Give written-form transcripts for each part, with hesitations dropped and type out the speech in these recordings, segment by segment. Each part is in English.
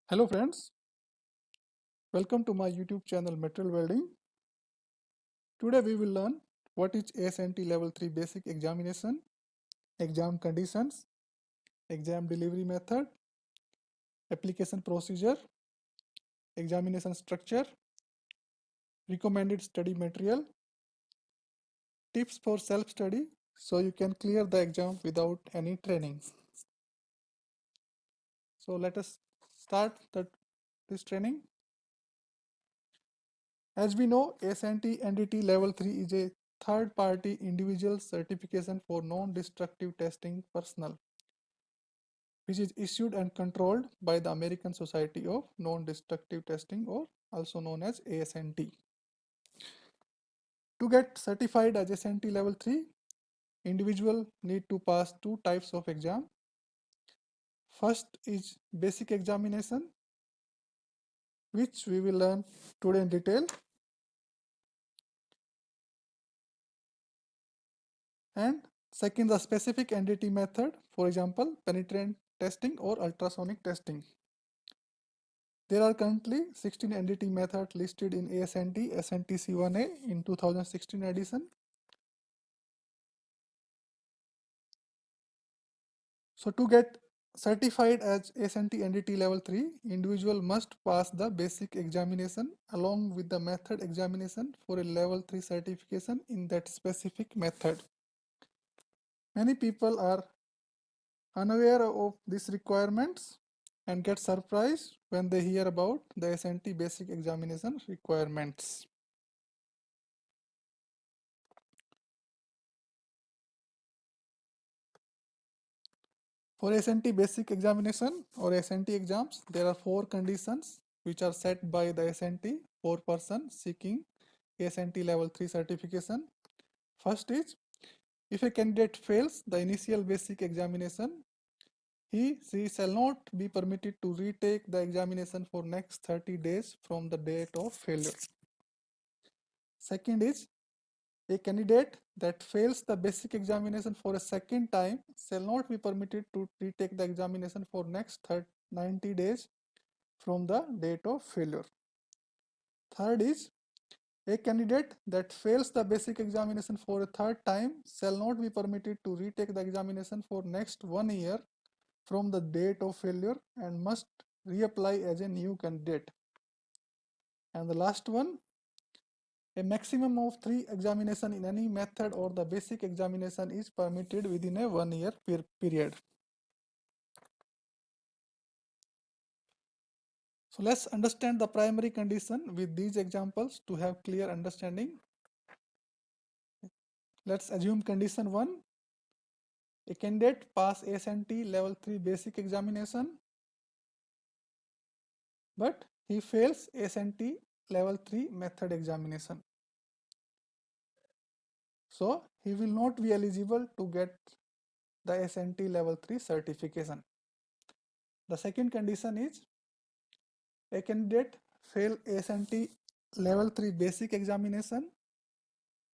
Hello friends, welcome to my YouTube channel Material Welding. Today we will learn what is ASNT Level 3 Basic Examination, exam conditions, exam delivery method, application procedure, examination structure, recommended study material, tips for self-study so you can clear the exam without any training. So let us start this training. As we know, ASNT NDT Level 3 is a third-party individual certification for non-destructive testing personnel, which is issued and controlled by the American Society of Non-Destructive Testing, or also known as ASNT. To get certified as ASNT Level 3, individual need to pass two types of exam. First is basic examination, which we will learn today in detail. And second, the specific NDT method, for example, penetrant testing or ultrasonic testing. There are currently 16 NDT methods listed in ASNT SNTC1A in 2016 edition. So to get certified as ASNT NDT Level 3, individual must pass the basic examination along with the method examination for a Level 3 certification in that specific method. Many people are unaware of these requirements and get surprised when they hear about the ASNT basic examination requirements. For ASNT basic examination or ASNT exams, there are 4 conditions which are set by the ASNT for person seeking ASNT Level 3 certification. First is, if a candidate fails the initial basic examination, she shall not be permitted to retake the examination for next 30 days from the date of failure. Second is, a candidate that fails the basic examination for a second time shall not be permitted to retake the examination for next 90 days from the date of failure. Third is, a candidate that fails the basic examination for a third time shall not be permitted to retake the examination for next 1 year from the date of failure and must reapply as a new candidate. And the last one, a maximum of 3 examinations in any method or the basic examination is permitted within a 1 year period. So let's understand the primary condition with these examples to have clear understanding. Let's assume condition 1. A candidate pass ASNT Level 3 basic examination, but he fails ASNT Level 3 method examination. So he will not be eligible to get the ASNT Level 3 certification. The second condition is, a candidate fail ASNT Level 3 basic examination,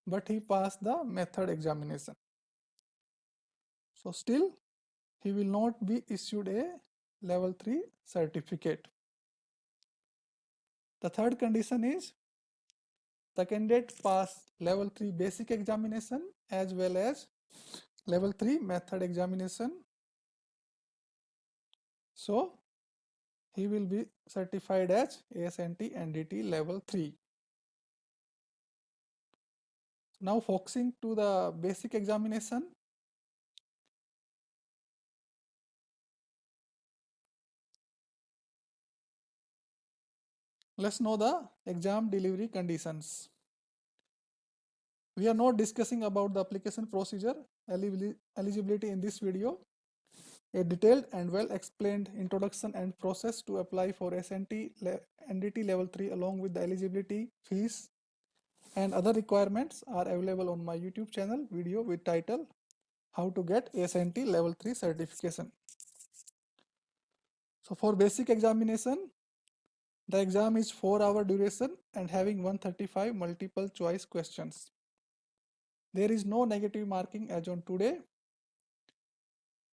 but he passed the method examination. So still he will not be issued a Level 3 certificate. The third condition is, the candidate pass Level 3 basic examination as well as Level 3 method examination. So he will be certified as ASNT NDT Level 3. Now focusing to the basic examination. Let's know the exam delivery conditions. We are not discussing about the application procedure eligibility in this video. A detailed and well explained introduction and process to apply for NDT Level 3 along with the eligibility, fees and other requirements are available on my YouTube channel video with title How to get ASNT Level 3 certification. So for basic examination, the exam is 4-hour duration and having 135 multiple choice questions. There is no negative marking as on today.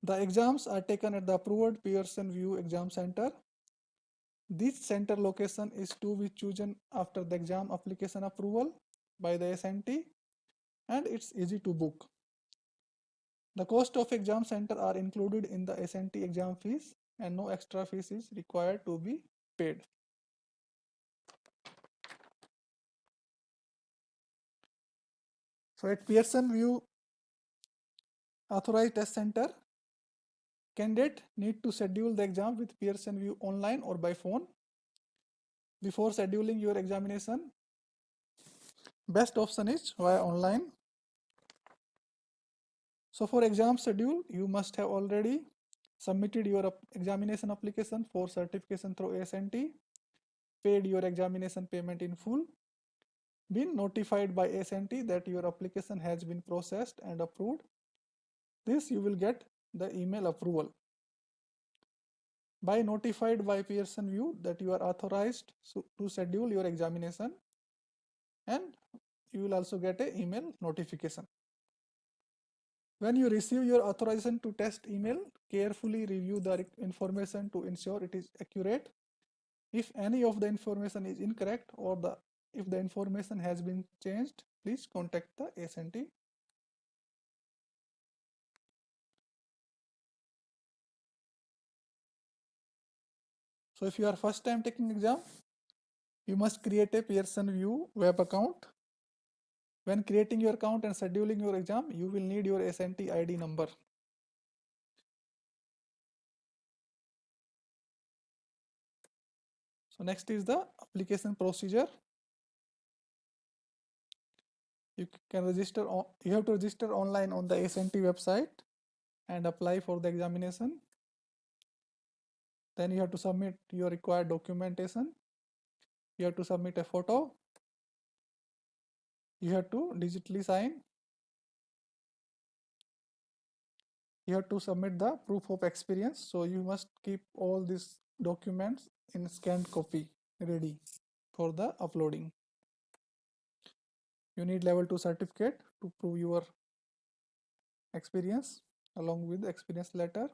The exams are taken at the approved PearsonVue exam center. This center location is to be chosen after the exam application approval by the ASNT, and it's easy to book. The cost of exam center are included in the ASNT exam fees, and no extra fees is required to be paid. So at PearsonVue authorized test center, candidate need to schedule the exam with PearsonVue online or by phone. Before scheduling your examination, best option is via online. So for exam schedule, you must have already submitted your examination application for certification through ASNT, paid your examination payment in full, been notified by ASNT that your application has been processed and approved. This you will get the email approval. By notified by PearsonVue that you are authorized to schedule your examination, and you will also get an email notification. When you receive your authorization to test email, carefully review the information to ensure it is accurate. If any of the information is incorrect or if the information has been changed, please contact the ASNT. So if you are first time taking exam, you must create a PearsonVue web account. When creating your account and scheduling your exam, you will need your ASNT ID number. So next is the application procedure. You can register. You have to register online on the ASNT website and apply for the examination. Then you have to submit your required documentation. You have to submit a photo. You have to digitally sign. You have to submit the proof of experience. So you must keep all these documents in scanned copy ready for the uploading. You need level 2 certificate to prove your experience along with the experience letter.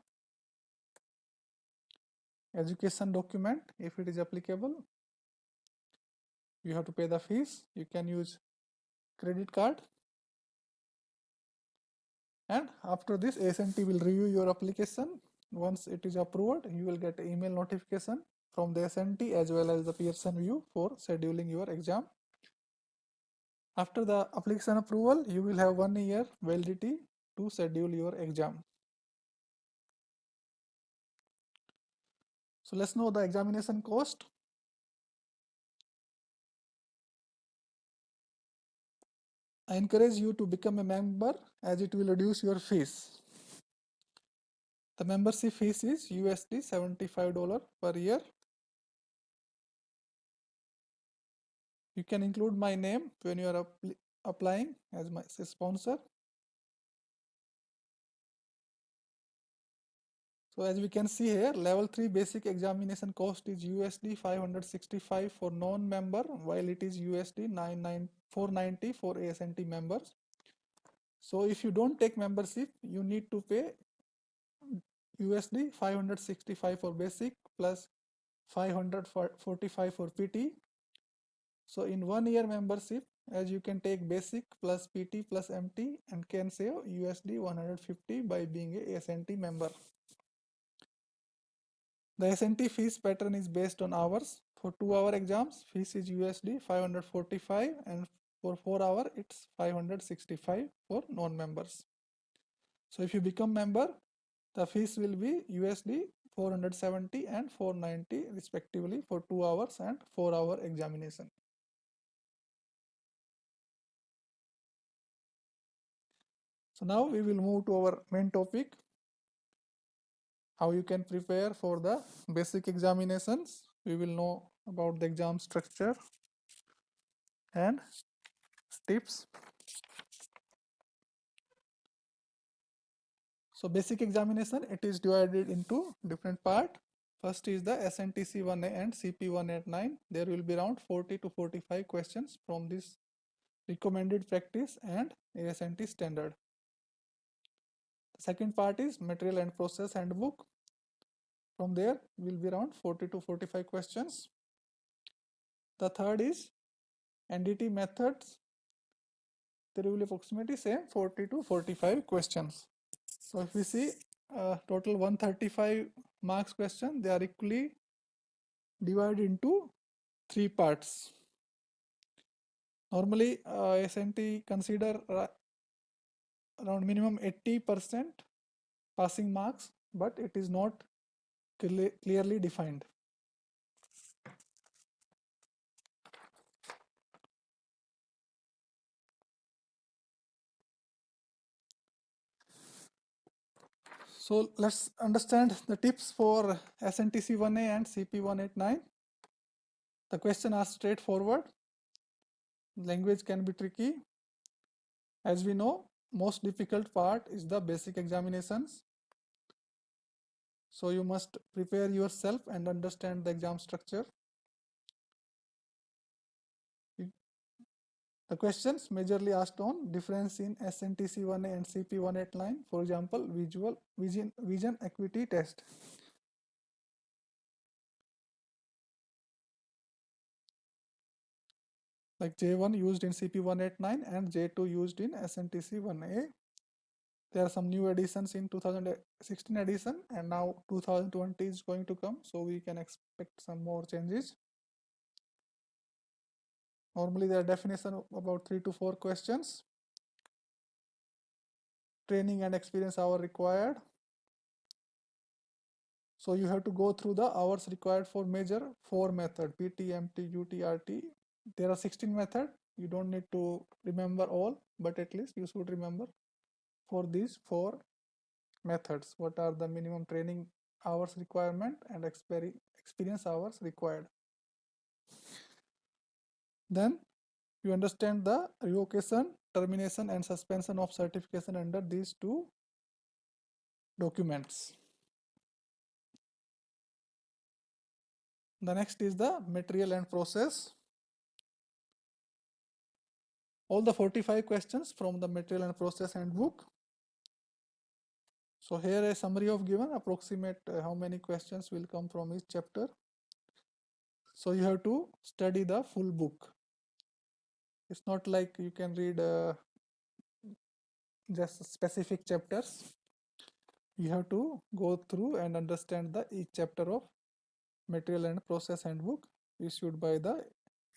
Education document if it is applicable. You have to pay the fees. You can use credit card. And after this, ASNT will review your application. Once it is approved, you will get email notification from the ASNT as well as the PearsonVue for scheduling your exam. After the application approval, you will have 1 year validity to schedule your exam. So let's know the examination cost. I encourage you to become a member as it will reduce your fees. The membership fees is USD $75 per year. You can include my name when you are applying as my sponsor. So as we can see here, level 3 basic examination cost is USD 565 for non-member, while it is USD 490 for ASNT members. So if you don't take membership, you need to pay USD 565 for basic plus 545 for PT. So in 1 year membership, as you can take basic plus PT plus MT and can save USD 150 by being a ASNT member. The ASNT fees pattern is based on hours. For 2-hour exams, fees is USD 545, and for 4-hour, it's 565 for non-members. So if you become member, the fees will be USD 470 and 490 respectively for 2 hours and 4-hour examination. So now we will move to our main topic, how you can prepare for the basic examinations. We will know about the exam structure and tips. So basic examination, it is divided into different part. First is the SNTC 1A and CP 189. There will be around 40 to 45 questions from this recommended practice and ASNT standard. The second part is material and process handbook. From there will be around 40 to 45 questions. The third is NDT methods. There will be approximately same 40 to 45 questions. So if we see total 135 marks question, they are equally divided into 3 parts. Normally ASNT consider around minimum 80% passing marks, but it is not clearly defined. So let's understand the tips for SNTC 1A and CP 189. The questions are straightforward. Language can be tricky. As we know, most difficult part is the basic examinations. So you must prepare yourself and understand the exam structure. The questions majorly asked on difference in SNTC 1A and CP 189. For example, vision acuity test. Like J1 used in CP 189 and J2 used in SNTC 1A. There are some new additions in 2016 edition, and now 2020 is going to come, so we can expect some more changes. Normally there are definition of about 3 to 4 questions. Training and experience hour required. So you have to go through the hours required for major 4 method: PT, MT, UT, RT. There are 16 method. You don't need to remember all, but at least you should remember for these 4 methods what are the minimum training hours requirement and experience hours required. Then you understand the revocation, termination and suspension of certification under these 2 documents. The next is the material and process. All the 45 questions from the material and process handbook. So here a summary of given approximate how many questions will come from each chapter. So you have to study the full book. It's not like you can read just specific chapters. You have to go through and understand the each chapter of material and process handbook issued by the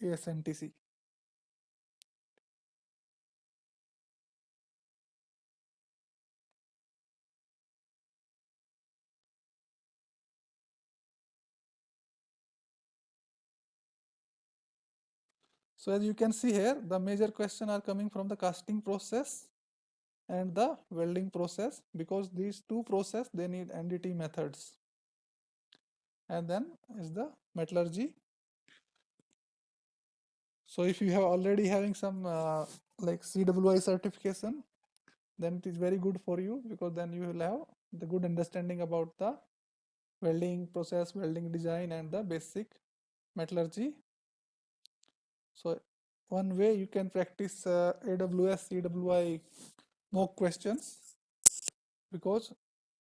ASNTC. So as you can see here, the major questions are coming from the casting process and the welding process, because these 2 process they need NDT methods. And then is the metallurgy. So if you have already having some like CWI certification, then it is very good for you, because then you will have the good understanding about the welding process, welding design and the basic metallurgy. So one way you can practice AWS, CWI mock questions, because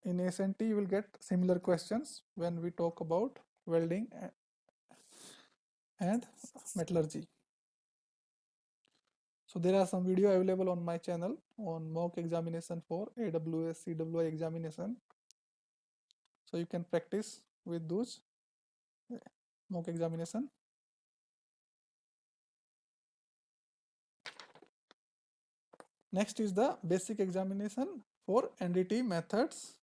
in ASNT you will get similar questions when we talk about welding and metallurgy. So there are some video available on my channel on mock examination for AWS, CWI examination. So you can practice with those mock examination. Next is the basic examination for NDT methods.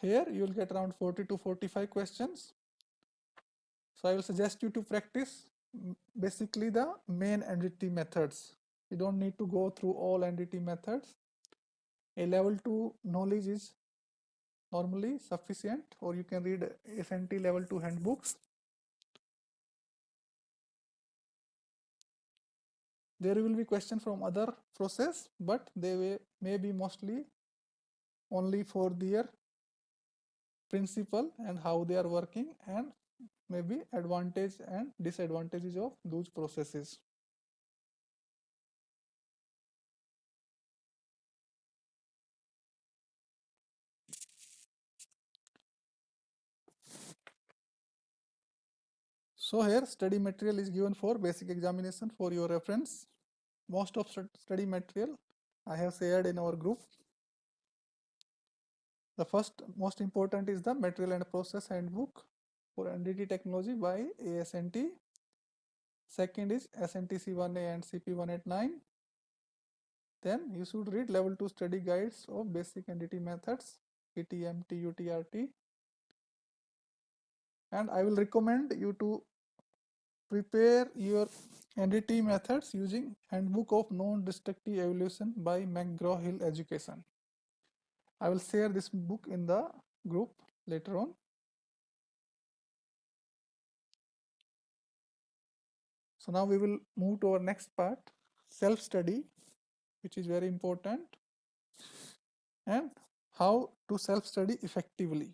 Here you will get around 40 to 45 questions. So I will suggest you to practice basically the main NDT methods. You don't need to go through all NDT methods. A level 2 knowledge is normally sufficient, or you can read ASNT level 2 handbooks. There will be questions from other process, but they may be mostly only for their principle and how they are working, and maybe advantage and disadvantages of those processes. So here study material is given for basic examination for your reference. Most of study material I have shared in our group. The first most important is the material and process handbook for NDT technology by ASNT. Second is SNTC1A and CP189. Then you should read level 2 study guides of basic NDT methods, PTM, TUTRT. And I will recommend you to prepare your NDT methods using Handbook of Non-Destructive Evolution by McGraw-Hill Education. I will share this book in the group later on. So now we will move to our next part, self-study, which is very important, and how to self-study effectively.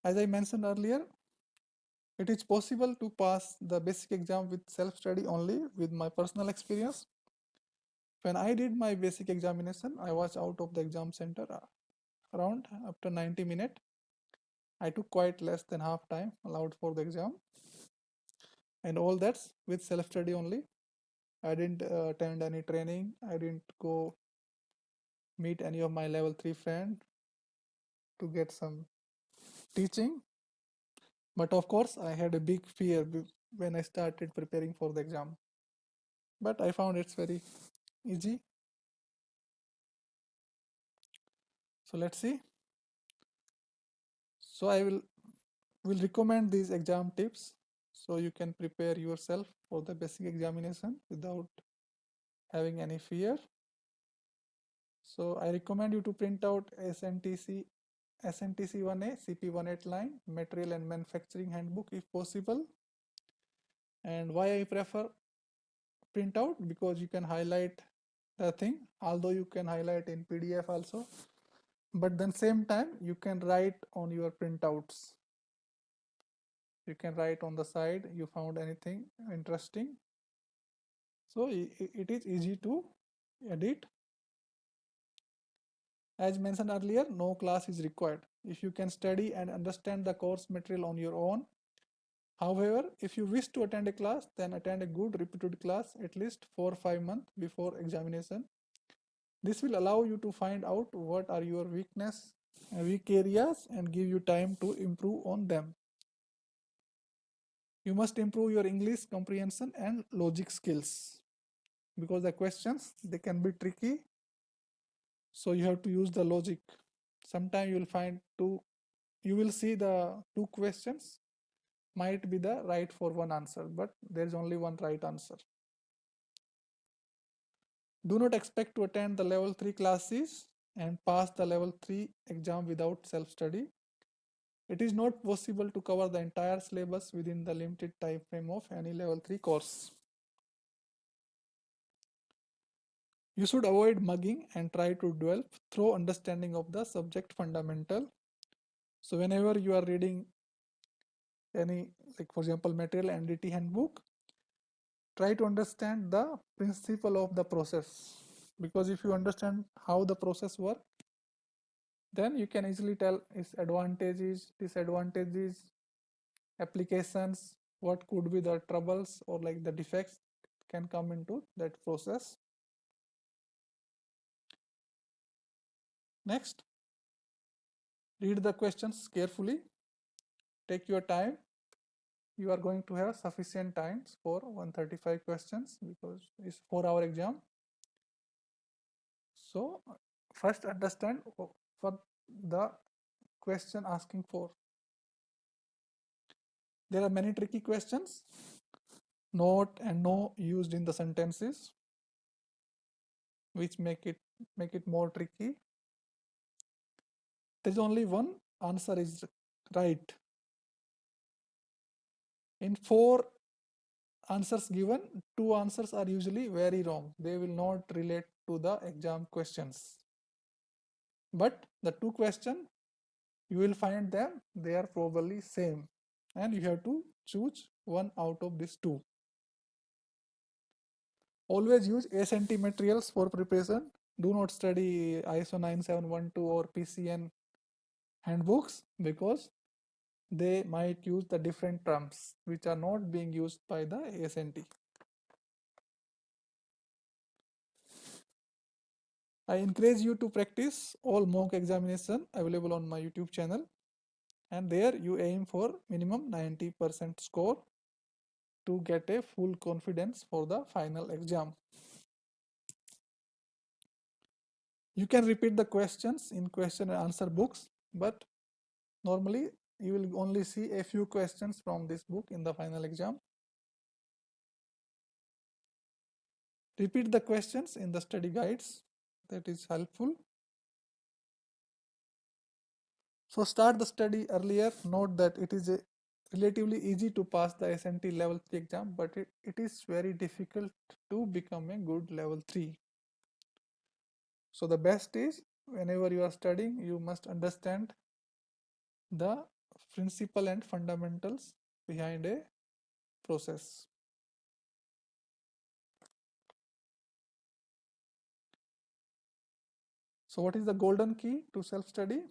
As I mentioned earlier, it is possible to pass the basic exam with self-study only. With my personal experience, when I did my basic examination, I was out of the exam center around after 90 minutes. I took quite less than half time allowed for the exam, and all that's with self-study only. I didn't attend any training. I didn't go meet any of my level 3 friends to get some teaching. But of course, I had a big fear when I started preparing for the exam. But I found it's very easy. So let's see. So I will recommend these exam tips so you can prepare yourself for the basic examination without having any fear. So I recommend you to print out SNTC1A, CP18 line, material and manufacturing handbook if possible. And why I prefer printout? Because you can highlight the thing, although you can highlight in PDF also, but then same time you can write on your printouts. You can write on the side you found anything interesting. So it is easy to edit. As mentioned earlier, no class is required if you can study and understand the course material on your own. However, if you wish to attend a class, then attend a good repeated class at least 4 or 5 months before examination. This will allow you to find out what are your weak areas and give you time to improve on them. You must improve your English comprehension and logic skills because the questions, they can be tricky. So you have to use the logic. Sometimes you will see the two questions might be the right for one answer, but there's only one right answer. Do not expect to attend the level 3 classes and pass the level 3 exam without self-study. It is not possible to cover the entire syllabus within the limited time frame of any level 3 course. You should avoid mugging and try to develop through understanding of the subject fundamental. So whenever you are reading any, like for example, material NDT handbook, try to understand the principle of the process, because if you understand how the process works, then you can easily tell its advantages, disadvantages, applications, what could be the troubles or like the defects can come into that process. Next, read the questions carefully, take your time. You are going to have sufficient times for 135 questions because it's 4-hour exam. So first understand what the question asking for. There are many tricky questions. Not and no used in the sentences, which make it more tricky. There is only one answer is right. In 4 answers given, 2 answers are usually very wrong. They will not relate to the exam questions. But the 2 questions, you will find them, they are probably same. And you have to choose one out of these 2. Always use ASNT materials for preparation. Do not study ISO 9712 or PCN handbooks because they might use the different terms which are not being used by the ASNT. I encourage you to practice all mock examination available on my YouTube channel, and there you aim for minimum 90% score to get a full confidence for the final exam. You can repeat the questions in question and answer books, but normally you will only see a few questions from this book in the final exam. Repeat the questions in the study guides, that is helpful. So start the study earlier. Note that it is relatively easy to pass the ASNT level 3 exam, but it is very difficult to become a good level 3. So the best is, whenever you are studying, you must understand the principle and fundamentals behind a process. So what is the golden key to self-study?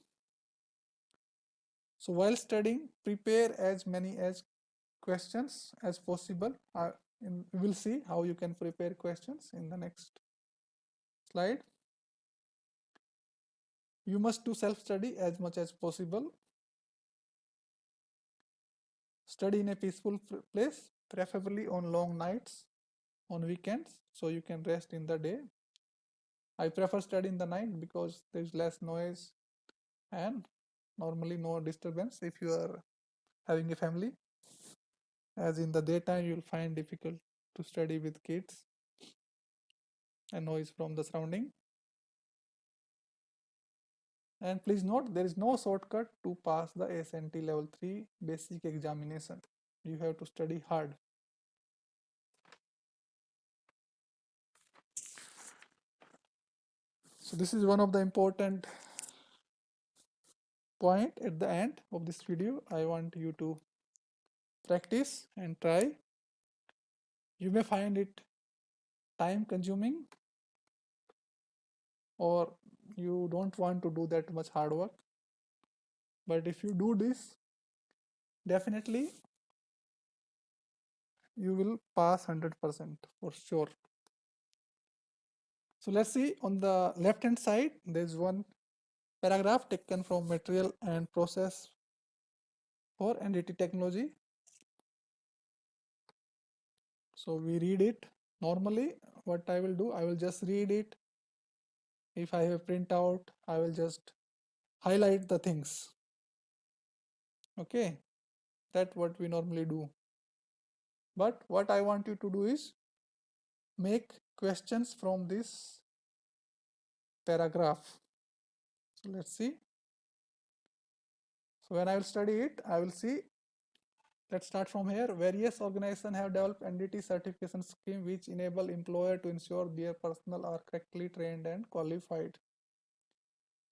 So while studying, prepare as many as questions as possible. We will see how you can prepare questions in the next slide. You must do self-study as much as possible. Study in a peaceful place, preferably on long nights, on weekends, so you can rest in the day. I prefer study in the night because there is less noise and normally no disturbance if you are having a family. As in the daytime, you will find difficult to study with kids and noise from the surrounding. And please note, there is no shortcut to pass the ASNT Level 3 Basic examination. You have to study hard. So this is one of the important point at the end of this video. I want you to practice and try. You may find it time consuming, or you don't want to do that much hard work. But if you do this, definitely you will pass 100% for sure. So let's see, on the left hand side, there's one paragraph taken from Material and Process for NDT Technology. So we read it. Normally, what I will do, I will just read it. If I have a printout, I will just highlight the things. Okay, that's what we normally do. But what I want you to do is make questions from this paragraph. So let's see. So when I will study it, I will see. Let's start from here. Various organizations have developed NDT certification scheme which enable employer to ensure their personnel are correctly trained and qualified.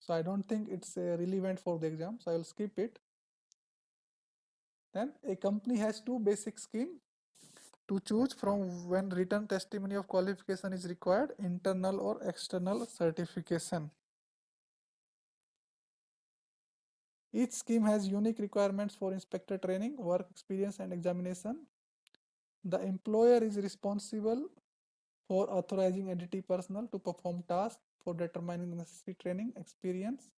So I don't think it's relevant for the exam, so I will skip it. Then a company has two basic schemes to choose from when written testimony of qualification is required: internal or external certification. Each scheme has unique requirements for inspector training, work experience, and examination. The employer is responsible for authorizing NDT personnel to perform tasks, for determining the necessary training, experience,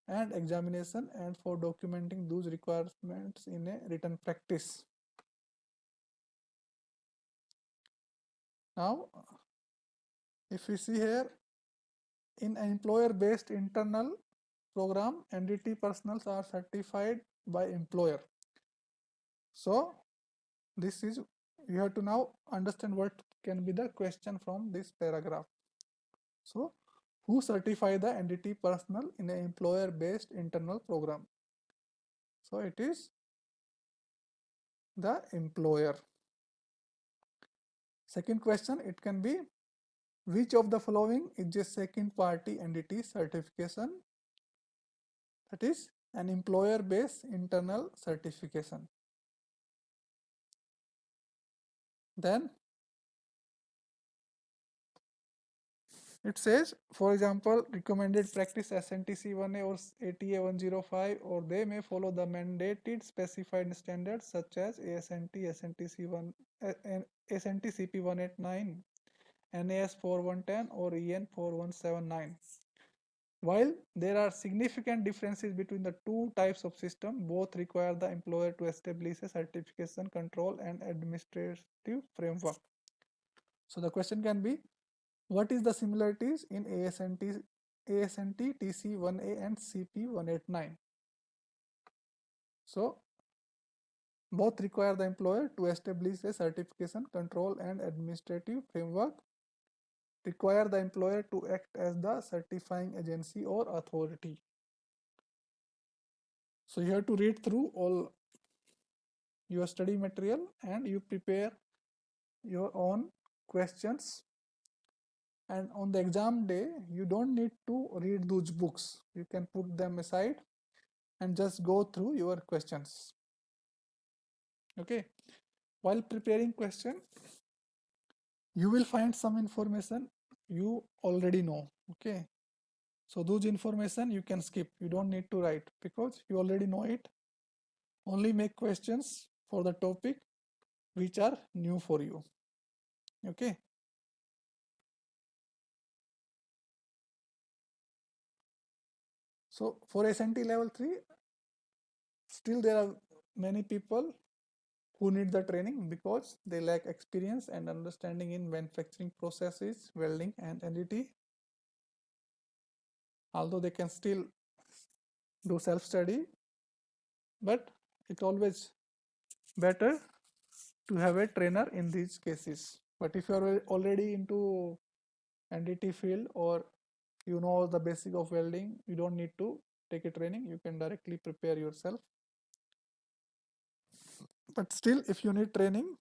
and examination, and for documenting those requirements in a written practice. Now, if we see here, in an employer-based internal program, NDT personnel are certified by employer. So this is, you have to now understand what can be the question from this paragraph. So who certify the NDT personnel in an employer-based internal program? So it is the employer. Second question, it can be, which of the following is a second party NDT certification? That is an employer-based internal certification. Then It says, for example, recommended practice SNTC1A or ATA 105, or they may follow the mandated specified standards such as ASNT, SNTC1, ASNT 189, NAS 4110, or EN 4179. While there are significant differences between the two types of system, both require the employer to establish a certification, control, and administrative framework. So the question can be, what is the similarities in ASNT TC1A and CP189? So both require the employer to establish a certification, control, and administrative framework, require the employer to act as the certifying agency or authority. So you have to read through all your study material and you prepare your own questions, and on the exam day you don't need to read those books. You can put them aside and just go through your questions. Okay, while preparing question you will find some information you already know. Okay, so those information you can skip, you don't need to write because you already know it. Only make questions for the topic which are new for you. Okay, so for ASNT level 3 still there are many people who need the training because they lack experience and understanding in manufacturing processes, welding, and NDT. Although they can still do self-study, but it's always better to have a trainer in these cases. But if you are already into NDT field or you know the basic of welding, you don't need to take a training, you can directly prepare yourself. But still, if you need training,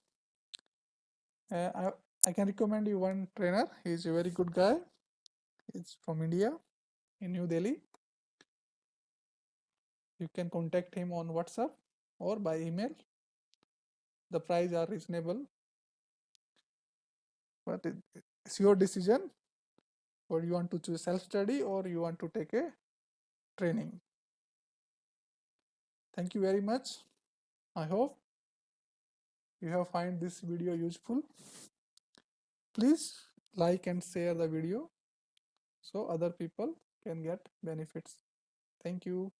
I can recommend you one trainer. He's a very good guy. He's from India, in New Delhi. You can contact him on WhatsApp or by email. The price are reasonable, but it's your decision, or you want to choose self-study or you want to take a training. Thank you very much. I hope you have find this video useful. Please like and share the video so other people can get benefits. Thank you.